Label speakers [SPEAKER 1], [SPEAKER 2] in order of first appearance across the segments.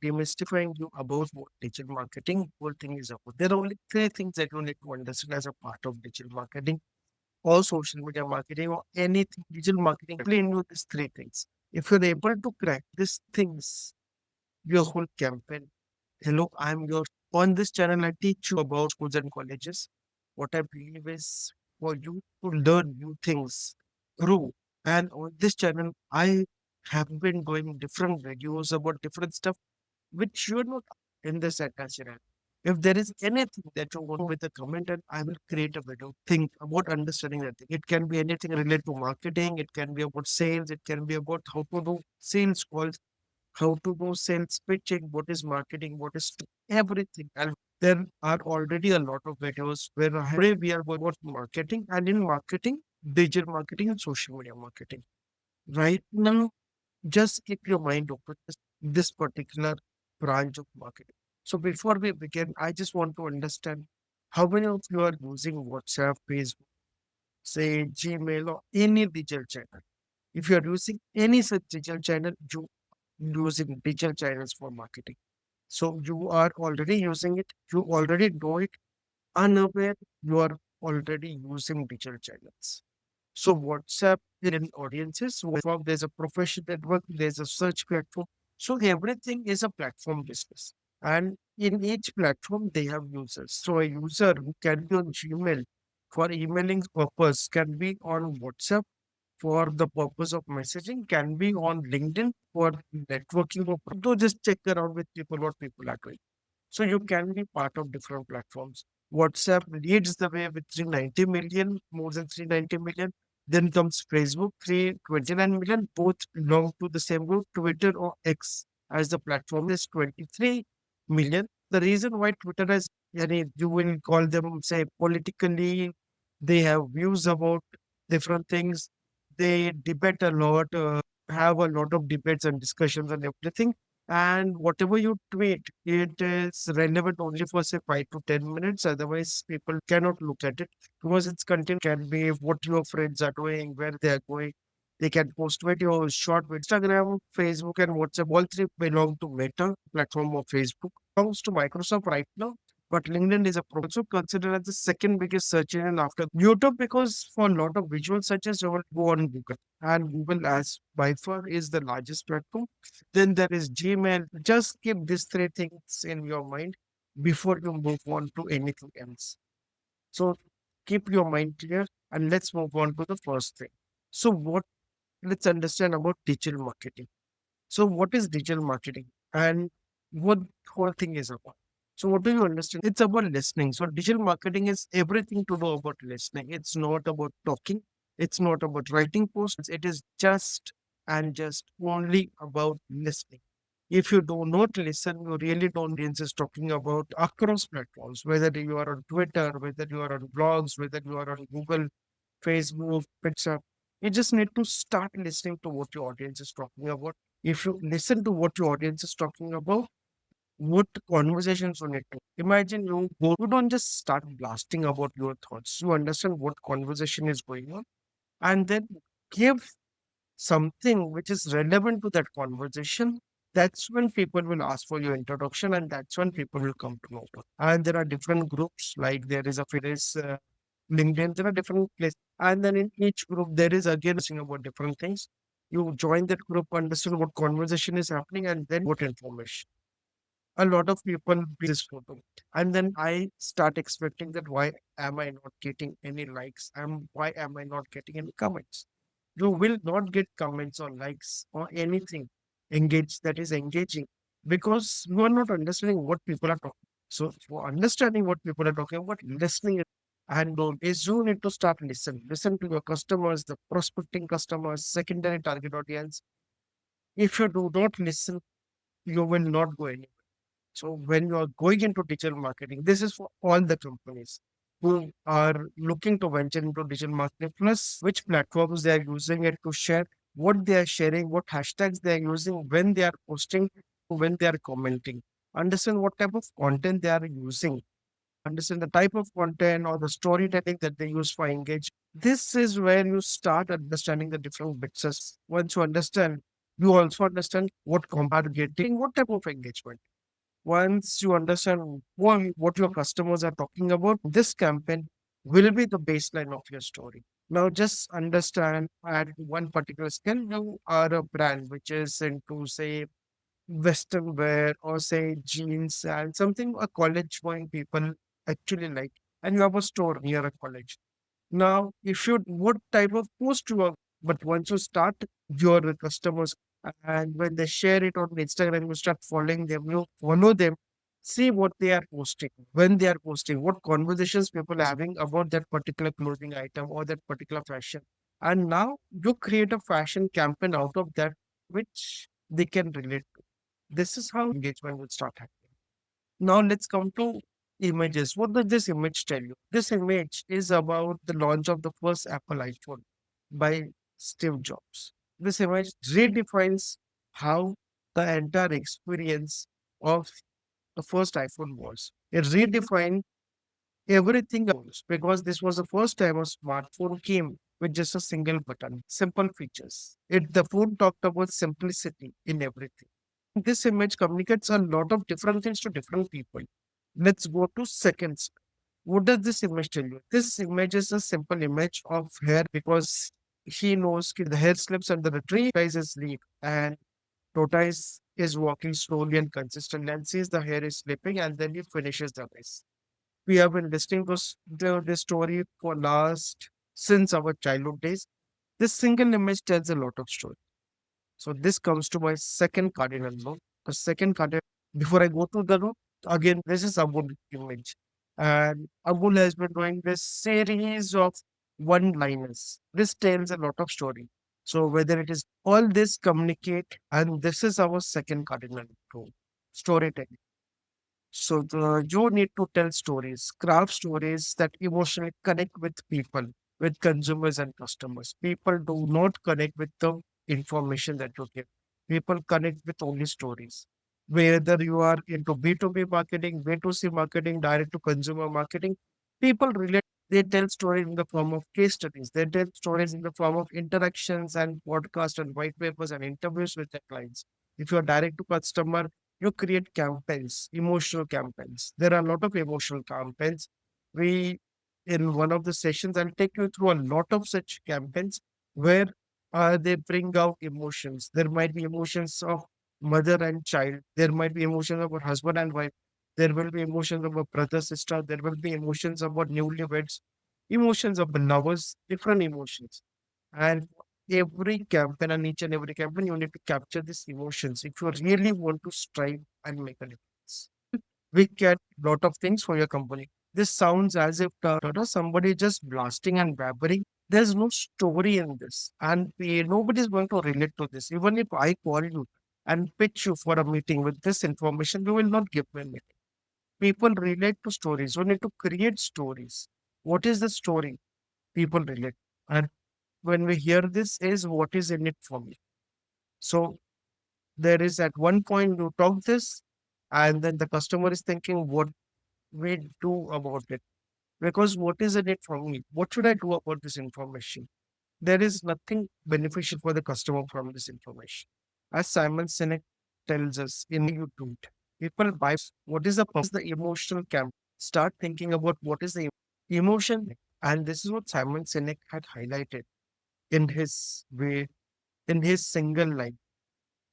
[SPEAKER 1] demystifying you about what digital marketing whole thing is about. There are only three things that you need to understand as a part of digital marketing or social media marketing or anything digital marketing. Explain you these three things. If you're able to crack these things, your whole campaign. Hello, I'm your on this channel. I teach you about schools and colleges. What I believe is for you to learn new things, grow. And on this channel, I have been doing different videos about different stuff which you are not in this attachment. If there is anything that you want with a comment, and I will create a video. Think about understanding that thing. It can be anything related to marketing, it can be about sales, it can be about how to do sales calls, how to do sales pitching, what is marketing, what is everything. And there are already a lot of videos where today we are going about marketing and in marketing, digital marketing and social media marketing. Right now, just keep your mind open to this particular branch of marketing. So before we begin, I just want to understand how many of you are using WhatsApp, Facebook, say Gmail or any digital channel. If you are using any such digital channel, you using digital channels for marketing. So you are already using it, you already know it, unaware you are already using digital channels. So WhatsApp in audiences, WhatsApp, there's a professional network, there's a search platform. So everything is a platform business. And in each platform, they have users. So a user who can be on Gmail for emailing purpose, can be on WhatsApp for the purpose of messaging, can be on LinkedIn for networking purpose. To just check around with people what people are doing. So you can be part of different platforms. WhatsApp leads the way with 390 million, more than 390 million. Then comes Facebook, 329 million. Both belong to the same group. Twitter or X as the platform is 23 million. The reason why Twitter has, you will call them, say, politically, they have views about different things. They debate a lot, have a lot of debates and discussions and everything, and whatever you tweet, it is relevant only for say 5 to 10 minutes. Otherwise, people cannot look at it because its content can be what your friends are doing, where they are going. They can post videos, short with Instagram, Facebook, and WhatsApp. All three belong to Meta platform of Facebook. Belongs to Microsoft right now, but LinkedIn is also considered as the second biggest search engine after YouTube because for a lot of visual searches, you will go on Google, and Google as by far is the largest platform. Then there is Gmail. Just keep these three things in your mind before you move on to anything else. So keep your mind clear and let's move on to the first thing. So what let's understand about digital marketing. So what is digital marketing and what whole thing is about? So what do you understand? It's about listening. So digital marketing is everything to do about listening. It's not about talking. It's not about writing posts. It is just and just only about listening. If you do not listen, you really don't. Audience is talking about across platforms, whether you are on Twitter, whether you are on blogs, whether you are on Google, Facebook, WhatsApp. You just need to start listening to what your audience is talking about. If you listen to what your audience is talking about, what conversations you need to imagine, you don't just start blasting about your thoughts. You understand what conversation is going on and then give something which is relevant to that conversation. That's when people will ask for your introduction and that's when people will come to know you. And there are different groups, like there is a Fitness, LinkedIn, there are different places. And then in each group, there is again saying about different things. You join that group, understand what conversation is happening, and then what information. A lot of people this photo. And then I start expecting that why am I not getting any likes? Why am I not getting any comments? You will not get comments or likes or anything that is engaging because you are not understanding what people are talking. So for understanding what people are talking about, listening and is you need to start listen to your customers, the prospecting customers, secondary target audience. If you do not listen, you will not go anywhere. So when you are going into digital marketing, this is for all the companies who are looking to venture into digital marketing, plus which platforms they are using it to share, what they are sharing, what hashtags they are using, when they are posting, when they are commenting. Understand what type of content they are using. Understand the type of content or the storytelling that they use for engage. This is where you start understanding the different bits. Once you understand, You also understand what are getting, what type of engagement. Once you understand what your customers are talking about, this campaign will be the baseline of your story. Now, just understand at one particular scale, you are a brand which is into, say, Western wear or say jeans and something a college going people actually like, and you have a store near a college. Now, you should what type of post you are, but once you start your customers and when they share it on Instagram, you start following them, you follow them, see what they are posting, when they are posting, what conversations people are having about that particular clothing item or that particular fashion. And now you create a fashion campaign out of that which they can relate to. This is how engagement would start happening. Now let's come to images. What does this image tell you? This image is about the launch of the first Apple iPhone by Steve Jobs. This image redefines how the entire experience of the first iPhone was. It redefined everything else because this was the first time a smartphone came with just a single button, simple features. The phone talked about simplicity in everything. This image communicates a lot of different things to different people. Let's go to seconds. What does this image tell you? This image is a simple image of hair because he knows that the hair slips under the tree, guys is leaf, and tortoise is walking slowly and consistently and sees the hair is slipping and then he finishes the race. We have been listening to this story for last since our childhood days. This single image tells a lot of story. So this comes to my second cardinal law. The second cardinal, before I go to the law, again, this is Abul image. And Abul has been doing this series of one-liners. This tells a lot of story. So whether it is all this communicate, and this is our second cardinal rule, storytelling. So you need to tell stories, craft stories that emotionally connect with people, with consumers and customers. People do not connect with the information that you give. People connect with only stories. Whether you are into B2B marketing, B2C marketing, direct to consumer marketing, people relate. They tell stories in the form of case studies. They tell stories in the form of interactions and podcasts and white papers and interviews with their clients. If you are direct to customer, you create campaigns, emotional campaigns. There are a lot of emotional campaigns. We, in one of the sessions, I'll take you through a lot of such campaigns where they bring out emotions. There might be emotions of mother and child. There might be emotions about husband and wife. There will be emotions about brother, sister. There will be emotions about newlyweds, emotions of lovers, different emotions. And every campaign and each and every campaign, you need to capture these emotions if you really want to strive and make a difference. We get lot of things for your company. This sounds as if somebody just blasting and babbling. There's no story in this, and nobody is going to relate to this. Even if I call you and pitch you for a meeting with this information, you will not give me a meeting. People relate to stories. You need to create stories. What is the story? People relate. And when we hear this is what is in it for me. So there is at one point you talk this and then the customer is thinking what we do about it. Because what is in it for me? What should I do about this information? There is nothing beneficial for the customer from this information. As Simon Sinek tells us in you do it. People buy what is the emotional camp. Start thinking about what is the emotion. And this is what Simon Sinek had highlighted in his way, in his single line.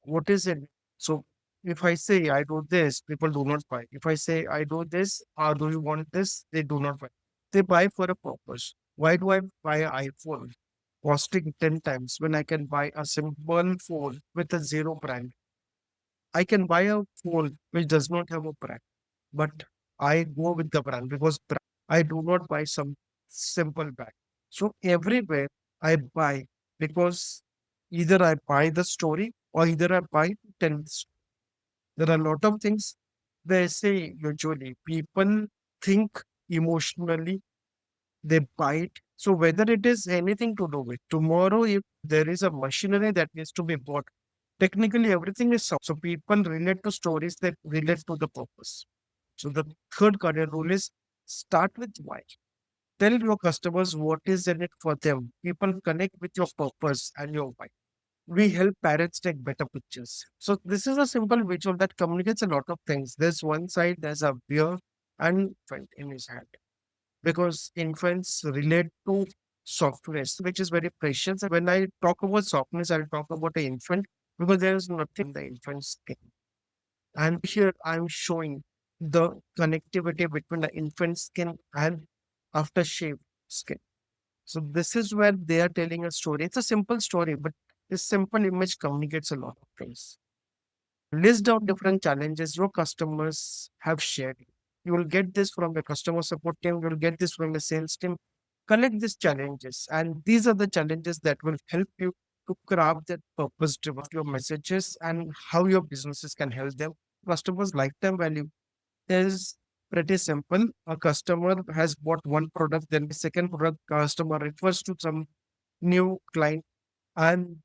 [SPEAKER 1] What is it? So if I say I do this, people do not buy. If I say I do this, or do you want this? They do not buy. They buy for a purpose. Why do I buy an iPhone costing 10 times when I can buy a simple phone with a zero brand? I can buy a phone which does not have a brand, but I go with the brand because I do not buy some simple bag. So everywhere I buy because either I buy the story or either I buy to tell the story. There are a lot of things they say usually people think emotionally, they buy it. So whether it is anything to do with tomorrow, if there is a machinery that needs to be bought, technically everything is so people relate to stories that relate to the purpose. So the third cardinal rule is start with why. Tell your customers what is in it for them. People connect with your purpose and your why. We help parents take better pictures. So this is a simple visual that communicates a lot of things. There's one side, there's a beer and infant in his hand because infants relate to softness, which is very precious. And when I talk about softness, I'll talk about the infant because there is nothing in the infant's skin. And here I'm showing the connectivity between the infant skin and aftershave skin. So this is where they are telling a story. It's a simple story, but this simple image communicates a lot of things. List down different challenges your customers have shared. You will get this from the customer support team, you will get this from the sales team. Collect these challenges, and these are the challenges that will help you to craft that purpose driven your messages and how your businesses can help them. Customers' lifetime value is pretty simple. A customer has bought one product, then the second product customer refers to some new client, and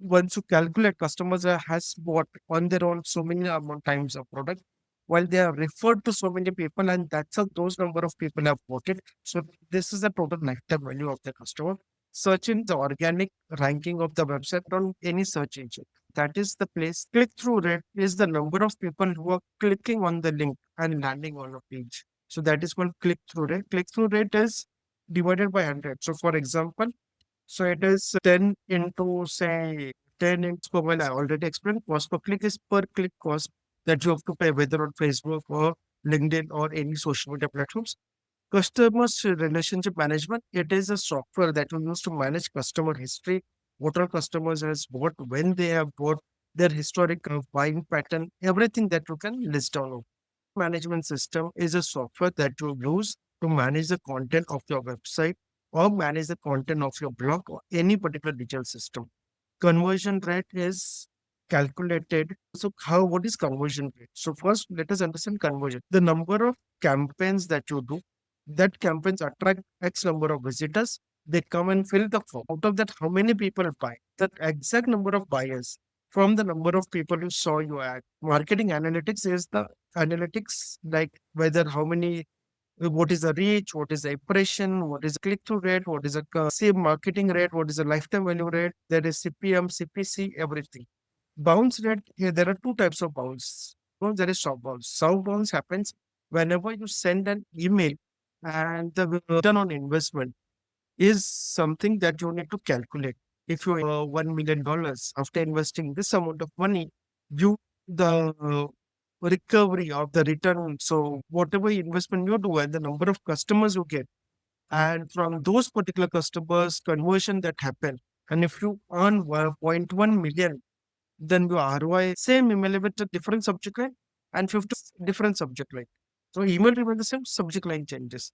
[SPEAKER 1] once you calculate customers has bought on their own so many amount times of product, while they are referred to so many people, and that's how those number of people have bought it. So this is the total lifetime value of the customer. Search in the organic ranking of the website on any search engine. That is the place. Click through rate is the number of people who are clicking on the link and landing on a page. So that is called click through rate. Click through rate is divided by 100. So for example, so it is 10 into say 10 into per mile. I already explained. Cost per click is per click cost that you have to pay whether on Facebook or LinkedIn or any social media platforms. Customers relationship management. It is a software that you use to manage customer history, what all customers has bought, when they have bought, their historic buying pattern, everything that you can list down. Management system is a software that you use to manage the content of your website or manage the content of your blog or any particular digital system. Conversion rate is calculated. So how what is conversion rate? So first let us understand conversion. The number of campaigns that you do, that campaigns attract X number of visitors. They come and fill the form. Out of that, how many people buy? The exact number of buyers from the number of people who saw your ad. Marketing analytics is the analytics like whether how many what is the reach, what is the impression, what is the click-through rate, what is the same marketing rate, what is the lifetime value rate, there is CPM, CPC, everything. Bounce rate, here there are two types of bounce. Bounce, there is soft bounce. Soft bounce happens whenever you send an email and the return on investment is something that you need to calculate. If you $1 million after investing this amount of money, you the recovery of the return. So whatever investment you do and the number of customers you get, and from those particular customers, conversion that happen. And if you earn 1.1 million, then your ROI same email with a different subject line and 50 different subject line. So email remains the same, subject line changes.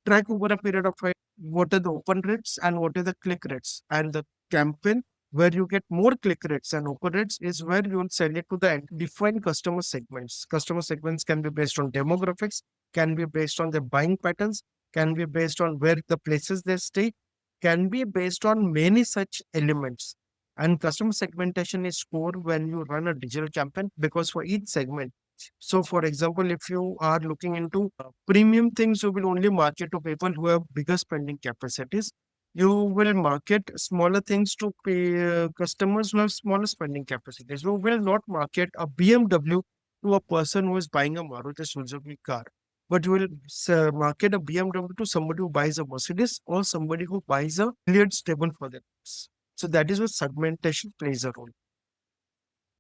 [SPEAKER 1] Track over a period of time what are the open rates and what are the click rates. And the campaign where you get more click rates and open rates is where you will send it to the defined customer segments. Customer segments can be based on demographics, can be based on their buying patterns, can be based on where the places they stay, can be based on many such elements. And customer segmentation is core when you run a digital campaign because for each segment, so, for example, if you are looking into premium things, you will only market to people who have bigger spending capacities. You will market smaller things to customers who have smaller spending capacities. You will not market a BMW to a person who is buying a Maruti Suzuki car, but you will market a BMW to somebody who buys a Mercedes or somebody who buys a billiard table for them. So that is where segmentation plays a role.